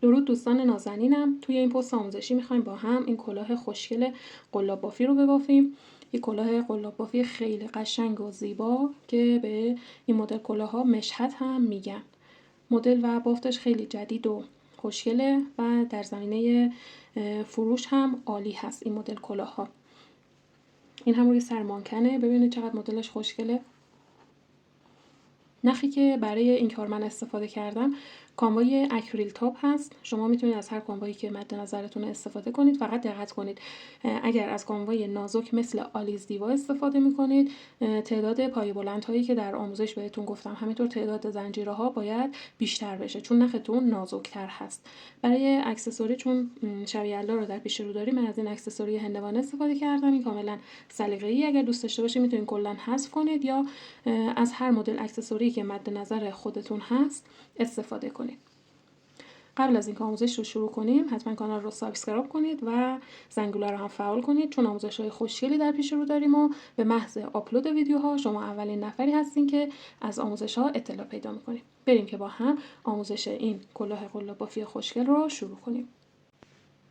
درود دوستان نازنینم. توی این پست آموزشی میخوایم با هم این کلاه خوشگل قلاب بافی رو ببافیم. یک کلاه قلاب بافی خیلی قشنگ و زیبا که به این مدل کلاها مشهد هم میگن. مدل و بافتش خیلی جدید و خوشگله و در زمینه فروش هم عالی هست این مدل کلاها. این هم روی سر مانکنه. ببینید چقدر مدلش خوشگله. نخی که برای این کار من استفاده کردم کانوای اکریل تاپ هست. شما میتونید از هر کانوایی که مد نظرتون استفاده کنید. فقط دقت کنید اگر از کانوای نازک مثل آلیز دیوا استفاده میکنید، تعداد پایه بلند هایی که در آموزش بهتون گفتم همینطور تعداد زنجیره ها باید بیشتر بشه چون نختون نازکتر هست. برای اکسسوری چون شبیه الله رو در پیش رو داریم، من از این اکسسوری هندوانه استفاده کردم. این کاملا سلیقه‌ای، اگر دوست داشته باشید میتونید کلا حذف کنید یا از هر مدل اکسسوری که مد نظر خودتون هست استفاده کنید. قبل از اینکه آموزش رو شروع کنیم حتما کانال رو سابسکرایب کنید و زنگوله رو هم فعال کنید چون آموزش‌های خوشگلی در پیش رو داریم و به محض آپلود ویدیوها شما اولین نفری هستین که از آموزش‌ها اطلاع پیدا می‌کنید. بریم که با هم آموزش این کلاه قلاب بافی خوشگل رو شروع کنیم.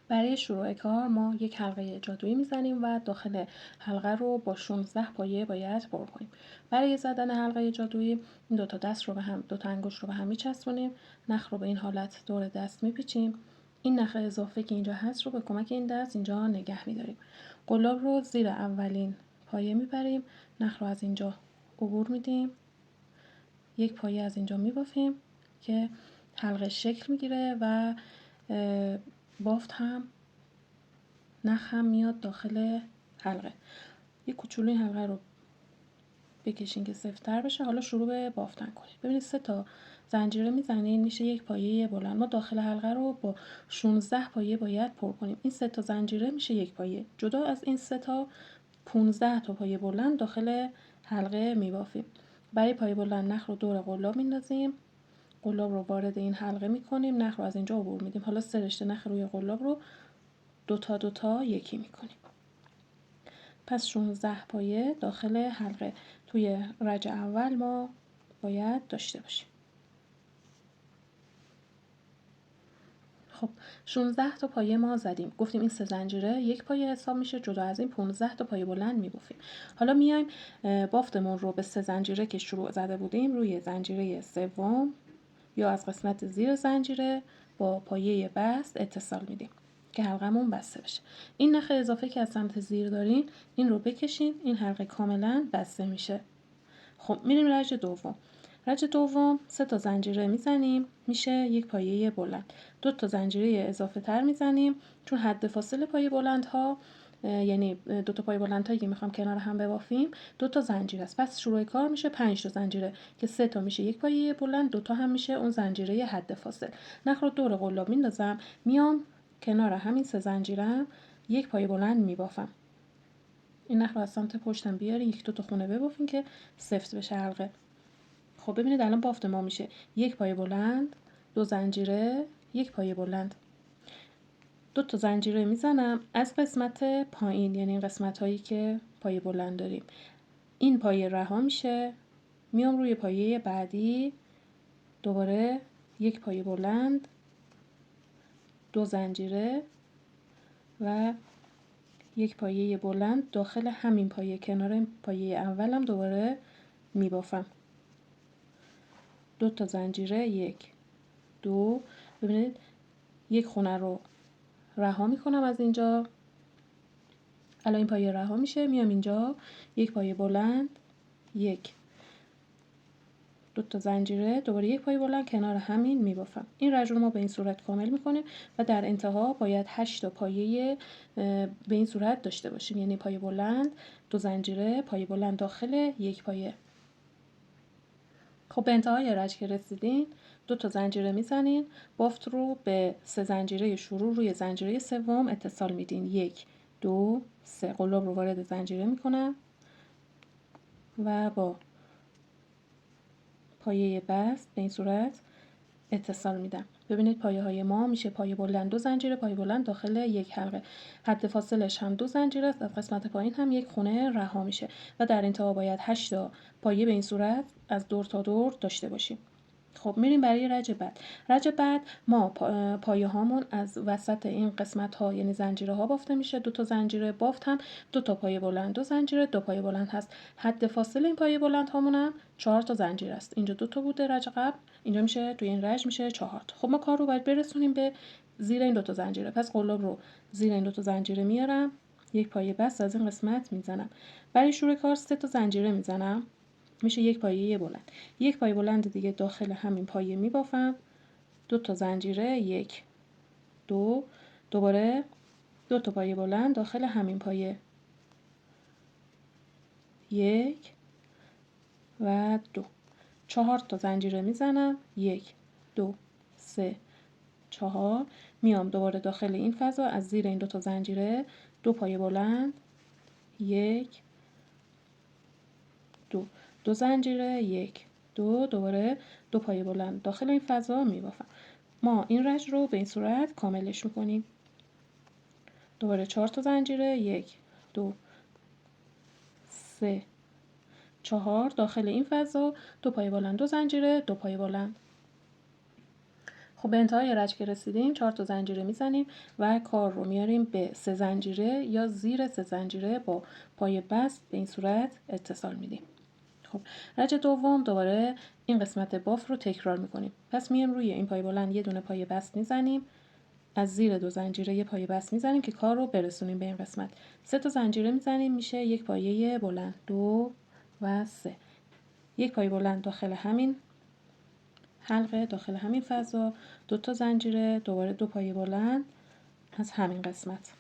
برای شروع کار ما یک حلقه جادویی میزنیم و داخل حلقه رو با 16 پایه باید پر کنیم. برای زدن حلقه جادویی این دو تا دست رو به هم، دو تا انگشت رو به هم میچسبونیم، نخ رو به این حالت دور دست میپیچیم. این نخ اضافه که اینجا هست رو به کمک این دست اینجا نگه میداریم. قلاب رو زیر اولین پایه میبریم، نخ رو از اینجا عبور میدیم، یک پایه از اینجا میبافیم که حلقه شکل میگیره و بافت هم نخ هم میاد داخل حلقه. یک کوچولو این حلقه رو بکشین که سفت‌تر بشه. حالا شروع به بافتن کنید. ببینید 3 تا زنجیره میزنین میشه یک پایه بلند. ما داخل حلقه رو با 16 پایه باید پر کنیم. این 3 تا زنجیره میشه یک پایه. جدا از این 3 تا 15 تا پایه بلند داخل حلقه میبافیم. برای پایه بلند نخ رو دور قلاب میندازیم. قلاب رو وارد این حلقه میکنیم، نخ رو از اینجا عبور میدیم. حالا 3 رشته نخ روی قلاب رو دو تا یکی میکنیم. پس 16 پایه داخل حلقه توی رج اول ما باید داشته باشیم. خب 16 تا پایه ما زدیم. گفتیم این 3 زنجیره یک پایه حساب میشه. جدا از این 15 تا پایه بلند میبافیم. حالا میایم بافتمون رو به 3 زنجیره که شروع زده بودیم روی زنجیره سوم یا از قسمت زیر زنجیره با پایه بست اتصال میدیم که حلقمون بسته بشه. این نخ اضافه که از سمت زیر دارین این رو بکشین، این حلقه کاملا بسته میشه. خب میریم رج دوم. رج دوم 3 تا زنجیره میزنیم میشه یک پایه بلند. 2 تا زنجیره اضافه تر میزنیم چون حد فاصله پایه بلند ها یعنی 2 تا پایه بلند هایی که میخوام کنار هم ببافیم 2 تا زنجیره است. پس شروع کار میشه 5 تا زنجیره که 3 تا میشه یک پایه بلند، 2 تا هم میشه اون زنجیره حد فاصل. نخ رو دور قلاب میندازم، میام کنار همین 3 زنجیره یک پایه بلند میبافم. این نخ رو از سمت پشتم بیارین، یک دو تا خونه ببافین که سفت بشه حلقه. خب ببینید الان بافت ما میشه یک پایه بلند، 2 زنجیره، یک پایه بلند. 2 تا زنجیره میزنم از قسمت پایین، یعنی این قسمت هایی که پایه بلند داریم. این پایه رها میشه، میام روی پایه بعدی، دوباره یک پایه بلند، 2 زنجیره و یک پایه بلند داخل همین پایه کنار پایه اولم دوباره میبافم. 2 تا زنجیره، 1 2. ببینید یک خونه رو رها میکنم از اینجا. الان این پایه رها میشه، میام اینجا یک پایه بلند، 1 2 تا زنجیره، دوباره یک پایه بلند کنار همین میبافم. این رج رو ما به این صورت کامل میکنیم و در انتها باید 8 تا پایه به این صورت داشته باشیم، یعنی پایه بلند، 2 زنجیره، پایه بلند داخل یک پایه. خب به انتهای رج که رسیدین 2 تا زنجیره میزنین، بافت رو به 3 زنجیره شروع روی زنجیره سوم اتصال میدین. 1 2 3. قلاب رو وارد زنجیره میکنم و با پایه بست به این صورت اتصال میدم. ببینید پایه های ما میشه پایه بلند 2 زنجیره، پایه بلند داخل یک حلقه. حد فاصلش هم 2 زنجیره است، از قسمت پایین هم یک خونه رها میشه و در انتها باید 8 تا پایه به این صورت از دور تا دور داشته باشیم. خب میریم برای رج بعد. رج بعد ما پایه هامون از وسط این قسمت ها یعنی زنجیره ها بافته میشه. 2 تا زنجیره بافت هم 2 تا پایه بلند، 2 زنجیره، 2 پایه بلند هست. حد فاصله این پایه بلند هامون هم 4 تا زنجیره است. اینجا 2 تا بوده رج قبل، اینجا میشه توی این رج میشه 4 تا. خب ما کار رو باید برسونیم به زیر این 2 تا زنجیره. پس قلاب رو زیر این 2 تا زنجیره میارم، یک پایه بست از این قسمت میزنم. برای شروع کار 3 تا زنجیره میزنم، میشه یک پایه بلند. یک پایه بلند دیگه داخل همین پایه میبافم، 2 تا زنجیره، 1 2، دوباره 2 تا پایه بلند داخل همین پایه، 1 و 2، 4 تا زنجیره میزنم، 1 2 3 4، میام دوباره داخل این فضا از زیر این 2 تا زنجیره 2 پایه بلند، 1 2 2 زنجیره، 1 2، دوباره 2 پایه بلند داخل این فضا میبافم. ما این رج رو به این صورت کاملش میکنیم. دوباره 4 تا زنجیره، 1 2 3 4 داخل این فضا 2 پایه بلند، 2 زنجیره، 2 پایه بلند. خب به انتهای رج که رسیدیم 4 تا زنجیره میزنیم و کار رو میاریم به 3 زنجیره یا زیر 3 زنجیره با پایه بست به این صورت اتصال میدیم. خب رج دوم دوباره این قسمت باف رو تکرار میکنیم. پس میایم روی این پایه بلند یه دونه پایه بست میزنیم، از زیر 2 زنجیره یه پایه بست میزنیم که کار رو برسونیم به این قسمت. 3 تا زنجیره میزنیم، میشه یک پایه بلند، 2 و 3. یک پایه بلند داخل همین حلقه، داخل همین فضا، 2 تا زنجیره، دوباره 2 پایه بلند از همین قسمت،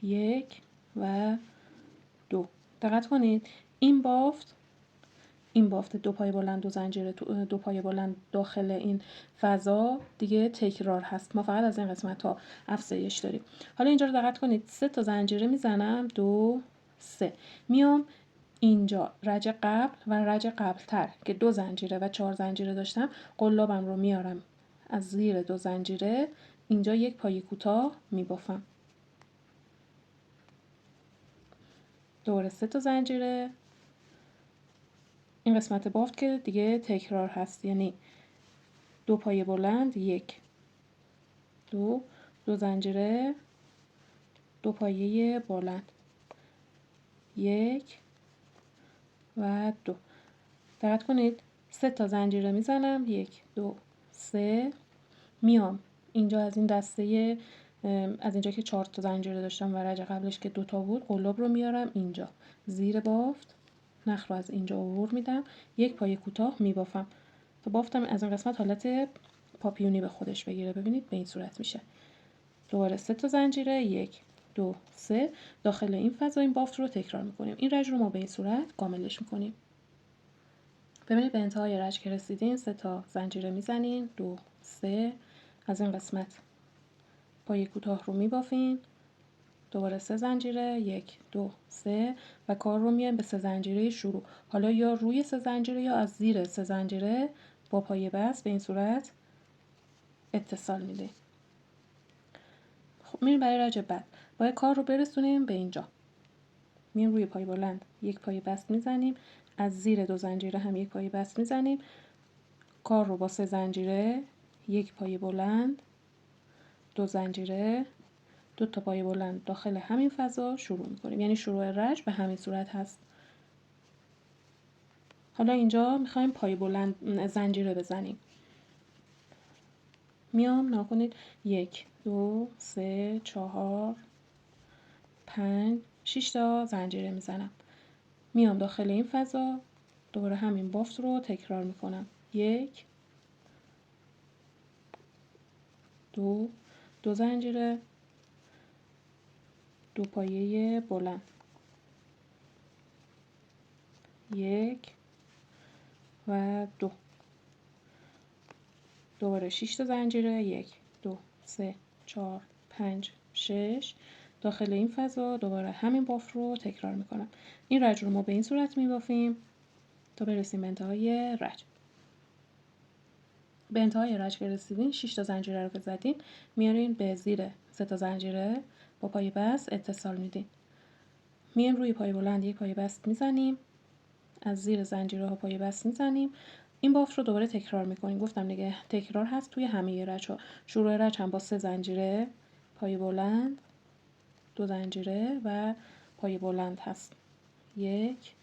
1 و 2. دقت کنید این بافت 2 پایه بلند 2 زنجیره 2 پایه بلند داخل این فضا دیگه تکرار هست، ما فقط از این قسمت ها افزایش داریم. حالا اینجا رو دقت کنید 3 تا زنجیره میزنم، 2 3، میام اینجا رج قبل و رج قبل تر که 2 زنجیره و 4 زنجیره داشتم، قلابم رو میارم از زیر 2 زنجیره اینجا یک پایه کوتاه میبافم، دوباره 3 تا زنجیره. این قسمت بافت که دیگه تکرار هست، یعنی 2 پایه بلند، 1 2 2 زنجیره، 2 پایه بلند، 1 و 2. دقت کنید 3 تا زنجیره میزنم، 1 2 3، میام اینجا از این دسته از اینجا که 4 تا زنجیره داشتم و رج قبلش که 2 تا بود، قلاب رو میارم اینجا زیر بافت، نخ رو از اینجا عبور میدم، یک پایه کوتاه میبافم تا بافتم از این قسمت حالت پاپیونی به خودش بگیره. ببینید به این صورت میشه. دوباره 3 تا زنجیره، 1 2 3 داخل این فضا این بافت رو تکرار میکنیم. این رج رو ما به این صورت کاملش میکنیم. ببینید به انتهای رج که رسیدین 3 تا زنجیره میزنین، 2 3 از این قسمت پایه کوتاه رو میبافین، دوباره 3 زنجیره، 1 2 3 و کار رو میایم به 3 زنجیره شروع. حالا یا روی 3 زنجیره یا از زیر 3 زنجیره با پایه بست به این صورت اتصال میده. خب میریم برای رج بعد. باید کار رو برسونیم به اینجا. میایم روی پایه بلند یک پایه بست میزنیم، از زیر 2 زنجیره هم یک پایه بست میزنیم، کار رو با 3 زنجیره، یک پایه بلند، 2 زنجیره، 2 تا پایه بلند داخل همین فضا شروع میکنیم. یعنی شروع رج به همین صورت هست. حالا اینجا میخوایم پایه بلند زنجیره بزنیم. میام نگاه کنید 1 2 3 4 5 6 تا زنجیره میزنم. میام داخل این فضا دوباره همین بافت رو تکرار میکنم. 1 2 2 زنجیره، 2 پایه بلند، 1 و 2، دوباره 6 تا زنجیره، 1 2 3 4 5 6 داخل این فضا دوباره همین بافت رو تکرار میکنم. این رج رو ما به این صورت میبافیم تا برسیم به انتهای رج. به انتهای رج که رسیدین 6 تا زنجیره رو که زدین میارین به زیر 3 تا زنجیره با پایه بست اتصال میدین. میایم روی پایه بلند یک پایه بست میزنیم، از زیر زنجیرها پای بست میزنیم. این بافت رو دوباره تکرار میکنیم. گفتم دیگه تکرار هست توی همه رج ها. شروع رج هم با 3 زنجیره پای بلند، 2 زنجیره و پای بلند هست، 1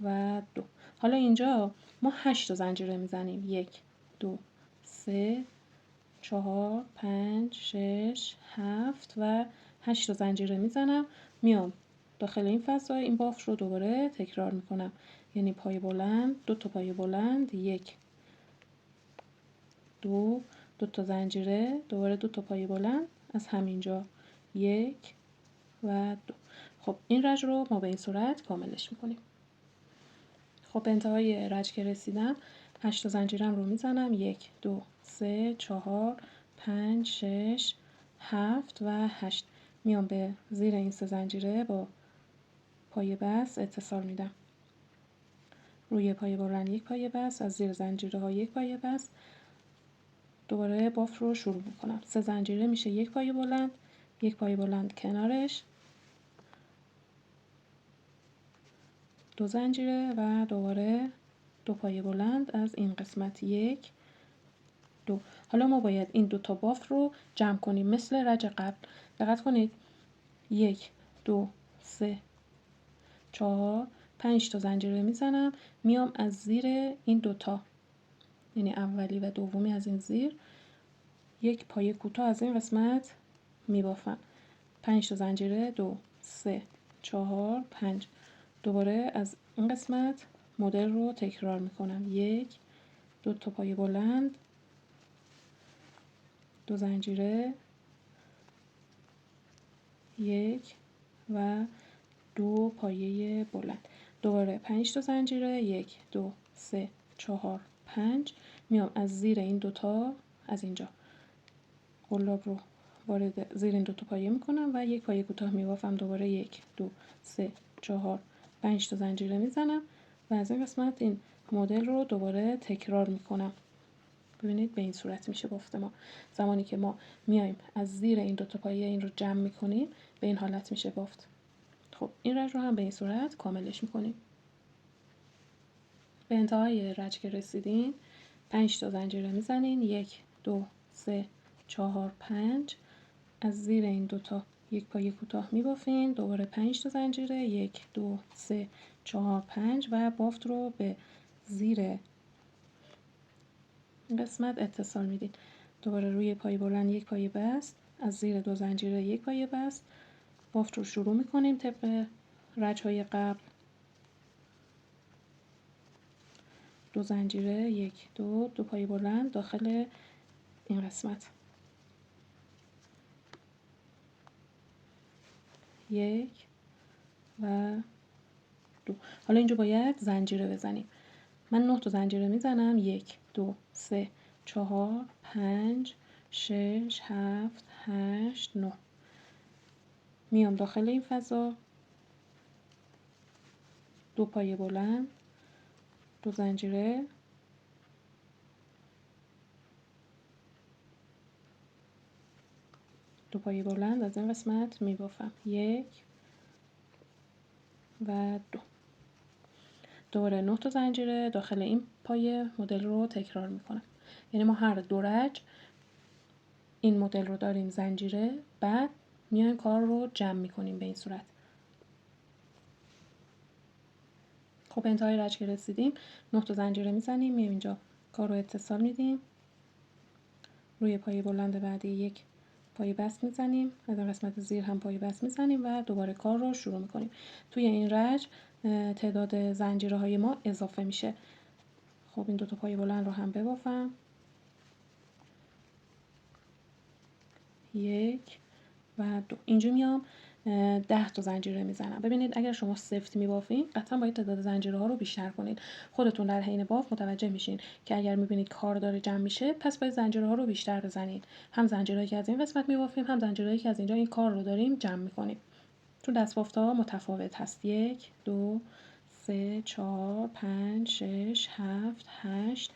و 2. حالا اینجا ما 8 زنجیره میزنیم، 1 2 3 4 5 6 7 و 8 زنجیره میزنم. میام داخل این فضا این بافت رو دوباره تکرار میکنم، یعنی پای بلند، 2 تا پای بلند، 1 2 2 تا زنجیره، دوباره 2 تا پای بلند از همینجا، 1 و 2. خب این رج رو ما به این صورت کاملش میکنیم. خب به انتهای رج که رسیدم 8 زنجیرم رو میزنم، 1 2 3 4 5 6 7 و 8. میام به زیر این 3 زنجیره با پای بست اتصال میدم. روی پای بلند 1 پای بست، از زیر زنجیره ها 1 پای بست. دوباره بافت رو شروع میکنم. 3 زنجیره میشه 1 پای بلند، 1 پای بلند کنارش، 2 زنجیره و دوباره 2 پای بلند از این قسمت، 1 2. حالا ما باید این 2 تا بافت رو جمع کنیم مثل رج قبل. دقت کنید 1 2 3 4 5 تا زنجیره میزنم، میام از زیر این 2 تا، یعنی اولی و دومی از این زیر، 1 پای کوتاه از این قسمت میبافم. 5 تا زنجیره، 2 3 4 5. دوباره از این قسمت مدل رو تکرار میکنم، 1 2 تا پای بلند، 2 زنجیره، 1 و 2 پایه بلند. دوباره 5 تا زنجیره، 1 2 3 4 5. میام از زیر این 2 تا، از اینجا قلاب رو وارد زیر این 2 تا پایه میکنم و 1 پایه کوتاه میبافم. دوباره 1 2 3 4 5 تا زنجیره میزنم و از این قسمت این مدل رو دوباره تکرار میکنم. ببینید به این صورت میشه بافت ما. زمانی که ما میایم از زیر این 2 تا پایه این رو جمع میکنیم به این حالت میشه بافت. خب این رج رو هم به این صورت کاملش میکنیم. به انتهای رج که رسیدین 5 تا زنجیره میزنین، 1 2 3 4 5. از زیر این 2 تا 1 پایه کوتاه میبافین، دوباره 5 تا زنجیره، 1 2 3 4 5 و بافت رو به زیر این قسمت اتصال میدین. دوباره روی پای بلند 1 پایه بست، از زیر 2 زنجیره 1 پایه بست. بافت رو شروع میکنیم طبق رج های قبل، 2 زنجیره، 1 2 2 پایه بلند داخل این قسمت، 1 و 2. حالا اینجا باید زنجیره بزنیم. من 9 تا زنجیره میزنم، 1 2 3 4 5 6 7 8 9. میام داخل این فضا، 2 پایه بلند، 2 زنجیره، 2 پایه بلند از این قسمت میبافم، 1 و 2. دوباره 9 تا زنجیره داخل این پایه مدل رو تکرار میکنم. یعنی ما هر دو رج این مدل رو داریم زنجیره، بعد میایم کار رو جمع میکنیم به این صورت. خب انتهای رج که رسیدیم 9 تا زنجیره میزنیم، میایم اینجا کار رو اتصال میدیم، روی پایه بلند بعدی 1 پایه بست میزنیم، از این قسمت زیر هم پایه بست میزنیم و دوباره کار رو شروع میکنیم. توی این رج تعداد زنجیره های ما اضافه میشه. خب این 2 تا پایه بلند رو هم ببافم، 1 و 2. اینجا میام 10 تا زنجیره میزنم. ببینید اگر شما سفت میبافین قطعا باید تعداد زنجیره ها رو بیشتر کنید. خودتون در حین باف متوجه میشین که اگر میبینید کار داره جمع میشه پس باید زنجیره ها رو بیشتر بزنید. هم زنجیرهایی که از این قسمت میبافیم، هم زنجیرهایی که از اینجا این کار رو داریم جمع میکنیم. چون دستبافت ها متفاوت هست. 1 2 3 4 5 6 7 8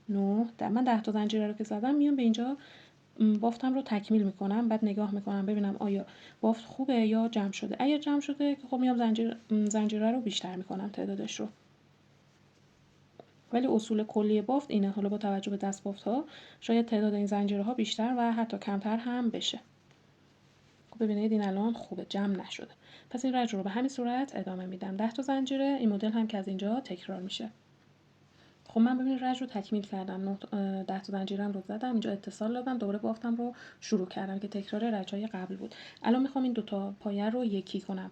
9. من 10 تا زنجیره رو که زدم میام به اینجا بافتم رو تکمیل میکنم، بعد نگاه میکنم ببینم آیا بافت خوبه یا جمع شده. اگر جمع شده خب میام زنجیره رو بیشتر میکنم تعدادش رو. ولی اصول کلی بافت اینه. حالا با توجه به دست بافت ها شاید تعداد این زنجیره ها بیشتر و حتی کمتر هم بشه. خب ببینید این الان خوبه، جمع نشده. پس این رج رو به همین صورت ادامه میدم. 10 تا زنجیره. این مدل هم که از اینجا تکرار میشه. خب من ببینید رج رو تکمیل کردم. 10 تا زنجیرم رو زدم، اینجا اتصال دادم، دوباره بافتم رو شروع کردم که تکرار رج‌های قبل بود. الان میخوام این دو تا پایه رو یکی کنم.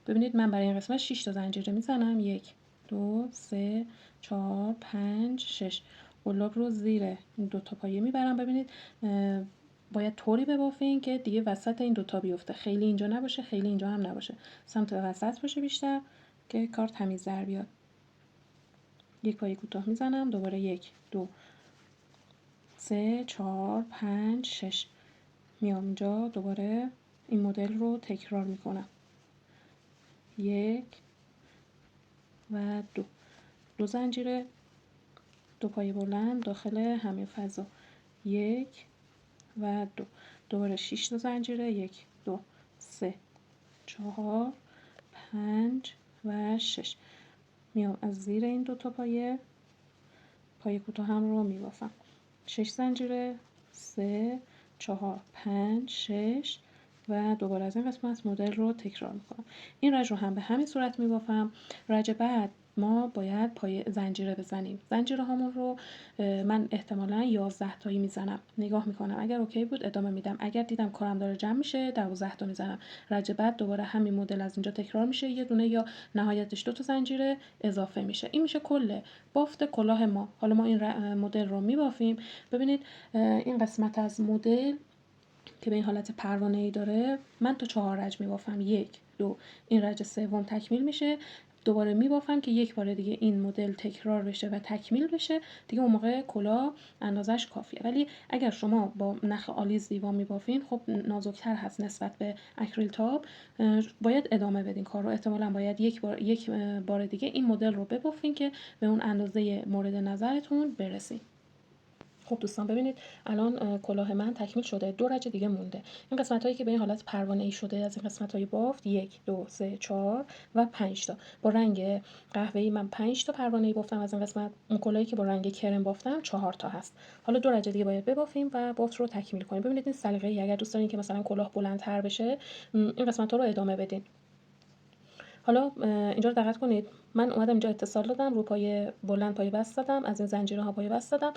ببینید من برای این قسمت 6 تا زنجیره میزنم. 1 2 3 4 5 6. قلاب رو زیر این دو تا پایه میبرم. ببینید باید طوری ببافین که دیگه وسط این دوتا بیفته، خیلی اینجا نباشه خیلی اینجا هم نباشه، سمت وسط باشه بیشتر که کار تمیز در بیاد. یک پایه کوتاه میزنم، دوباره 1 2 3 4 5 6. میام اینجا دوباره این مدل رو تکرار میکنم. 1 و 2. 2 زنجیره، 2 پایه بلند داخل همین فضا. 1 و 2. دوباره 6 تا زنجیره. 1 2 3 4 5 و 6. میام از زیر این دو تا پایه کوتاه هم رو میبافم. 6 زنجیره، 3 4 5 6 و دوباره از این قسمت مدل رو تکرار میکنم. این رج رو هم به همین صورت میبافم. رج بعد ما باید پای زنجیره بزنیم. زنجیره هامون رو من احتمالاً 11 تایی میزنم. نگاه میکنم اگر اوکی بود ادامه میدم، اگر دیدم کارم داره جمع میشه 12 تا میزنم. رج بعد دوباره همین مدل از اینجا تکرار میشه، یه دونه یا نهایتش 2 تا زنجیره اضافه میشه. این میشه کل بافت کلاه ما. حالا ما این مدل رو میبافیم. ببینید این قسمت از مدل که به این حالت پروانه‌ای داره من تا 4 رج میبافم. 1 2. این رج سوم تکمیل میشه، دوباره میبافم که یک بار دیگه این مدل تکرار بشه و تکمیل بشه. دیگه اون موقع کلاه اندازش کافیه. ولی اگر شما با نخ آلیز دیوان میبافین خب نازکتر هست نسبت به اکریل تاپ، باید ادامه بدین کار رو. احتمالاً باید یک بار دیگه این مدل رو ببافین که به اون اندازه مورد نظرتون برسین. خب دوستان ببینید الان کلاه من تکمیل شده، 2 رج دیگه مونده. این قسمت هایی که به این حالت پروانه‌ای شده از این قسمت های بافت 1 2 3 4 و 5 تا با رنگ قهوه‌ای من 5 تا پروانه‌ای بافتم از این قسمت. اون کلاهی که با رنگ کرم بافتم 4 تا هست. حالا 2 رج دیگه باید ببافیم و بافت رو تکمیل کنیم. ببینید این سلیقه‌ای، اگر دوست دارین که مثلا کلاه بلندتر بشه این قسمت ها رو ادامه بدین. حالا اینجا رو دقت کنید، من اومدم اینجا اتصال دادم، رو پای بلند پای بست دادم، از این زنجیره ها پای بست دادم.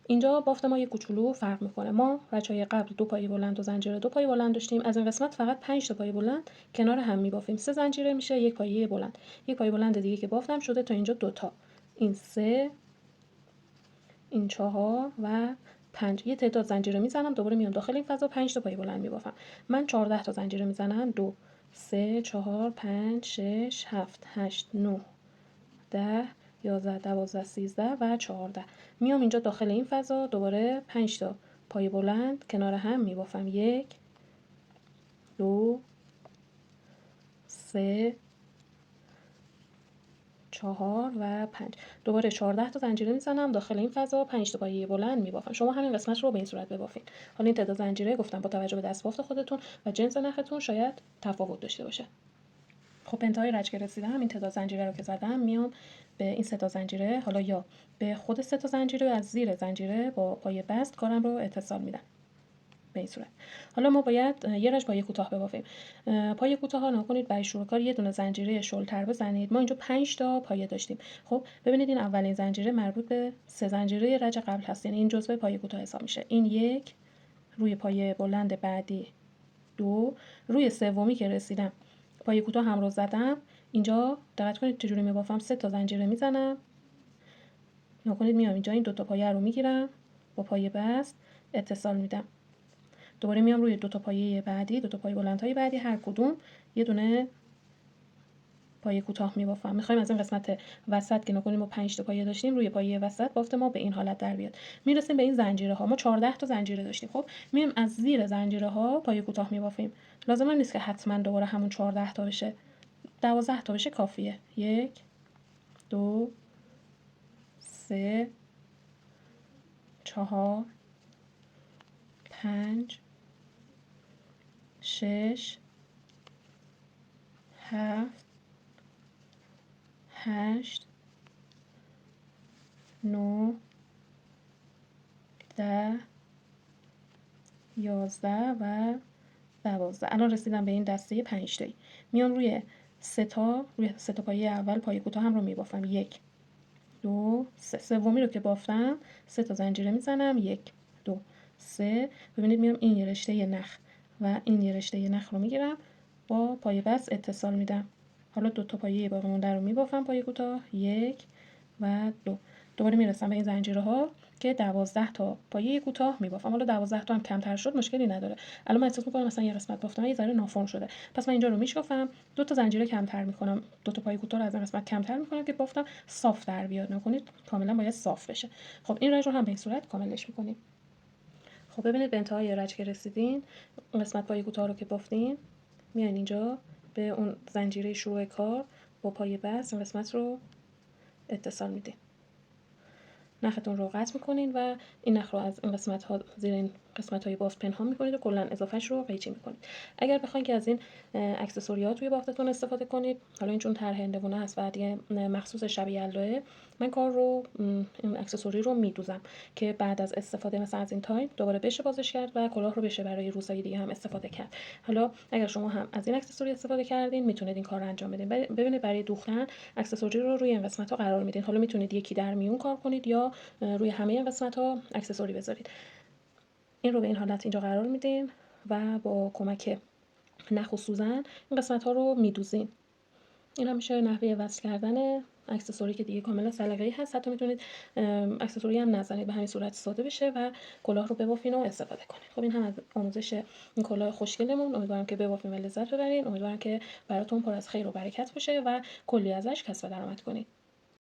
اینجا بافت ما یه کوچولو فرق میکنه. ما رج‌های قبل 2 پایه بلند و زنجیره 2 پایه بلند داشتیم، از این قسمت فقط 5 تا پایه بلند کنار هم میبافیم. 3 زنجیره میشه 1 پایه بلند. 1 پایه بلند دیگه که بافتم شده تا اینجا 2 تا. این 3 این 4 و 5. یه تعداد زنجیره میزنم، دوباره میام داخل این فضا 5 تا پایه بلند میبافم. من 14 تا زنجیره میزنم. 2 3 4 5 6 7 8 9 10 11 12 13 و 14. میام اینجا داخل این فضا دوباره 5 تا پایه بلند کنار هم میبافم. 1 2 3 4 و 5. دوباره 14 تا زنجیره میزنم داخل این فضا، 5 تا پایه بلند میبافم. شما همین قسمت رو به این صورت ببافین. حالا این تعداد زنجیره گفتم با توجه به دستبافت خودتون و جنس نختون شاید تفاوت داشته باشه. خب انتهای رج که رسیدم، این تعداد زنجیره رو که زدم میام به این 3 تا زنجیره، حالا یا به خود 3 تا زنجیره از زیر زنجیره با پای بست کارم رو اتصال میدم به این صورت. حالا ما باید یه رج پای کوتاه ببافیم. پای کوتاه ها نکنید برای شروع کار یه دونه زنجیره شلتر بزنید. ما اینجا 5 تا پایه داشتیم. خب ببینید این اولین زنجیره مربوط به 3 زنجیره رج قبل هست، یعنی این جزء پای کوتاه حساب میشه. این 1 روی پایه بلند بعدی 2، روی سومی که رسیدم پایه کوتاه هم رو زدم. اینجا دقت کنید چجوری میبافم. 3 تا زنجیره میزنم، نکنید میام اینجا این 2 تا پایه رو میگیرم با پایه بست اتصال میدم. دوباره میام روی 2 تا پایه بعدی، 2 تا پایه بلندهای بعدی هر کدوم یه دونه پایه کوتاه میبافم. میخوایم از این قسمت وسط که نکنیم ما 5 تا پایه داشتیم روی پایه وسط بافت ما به این حالت در بیاد. میرسیم به این زنجیره ها. ما 14 تا زنجیره داشتیم. خب میایم از زیر زنجیره ها پایه کوتاه میبافیم. لازم نیست که حتما دوباره همون 14 تا بشه، 12 تا بشه کافیه. 1 2 3 4 5 6 7 8 9 10 11 و 12. الان رسیدم به این دسته 5 تایی. میام روی سه تا پایه اول پایه کوتاه هم رو میبافم. 1 2 3. سومی رو که بافتم 3 تا زنجیره میزنم. 1 2 3. ببینید میام این یه رشته نخ و این یه رشته نخ رو میگیرم، با پایه بست اتصال میدم. حالا 2 تا پایه باقی مونده رو میبافم پایه کوتاه. 1 و 2. دوباره میرسم به این زنجیره ها که 12 تا پایه کوتاه میبافم. حالا 12 تا هم کمتر شد مشکلی نداره. الان من احساس میکنم مثلا یه قسمت بافتم یه ذره نافرم شده، پس من اینجا رو میشکافم، 2 تا زنجیره کمتر میکنم، 2 تا پایه کوتاه رو از این قسمت کمتر میکنم که بافتم صاف در بیاد. نکنید کاملا باید صاف بشه. خب این رنج رو هم به این صورت کاملش میکنیم. خب ببینید به انتهای رنج که رسیدین، اون قسمت پایه کوتاه رو که بافتین، میاین اینجا به اون زنجیره شروع کار با پایه بست این قسمت رو اتصال میدین. نختون رو قطع میکنین و این نخ رو از این قسمت ها زیر این قسمت های بافت پنهان میکنید و کلا اضافهش رو قیچی میکنید. اگر بخواید که از این اکسسوریات توی بافتتون استفاده کنید، حالا این چون طرح هندوانه هست و دیگه مخصوص شب یلداه، من کار رو این اکسسوری رو میدوزم که بعد از استفاده مثلا از این تایم دوباره بشه بازش کرد و کلاه رو بشه برای روزهای دیگه هم استفاده کرد. حالا اگر شما هم از این اکسسوری استفاده کردین میتونید این کار رو انجام بدین. ببینید برای دوختن اکسسوری رو روی این قسمت ها قرار میدین. حالا میتونید یکی در میون کار کنید یا روی همه این قسمت ها اکسسوری بذارید. این رو به این حالت اینجا قرار میدین و با کمک نخ و سوزن این قسمت ها رو میدوزین. این هم میشه نحوه وصل کردن اکسسوری که دیگه کاملا سلیقه‌ای هست. حتی میتونید اکسسوری هم نزنید، به همین صورت ساده بشه و کلاه رو ببافین و استفاده کنید. خب این هم از آموزش این کلاه خوشگلمون. امیدوارم که ببافین و لذت ببرین. امیدوارم که براتون پر از خیر و برکت باشه و کلی ازش کسب درآمد کنید.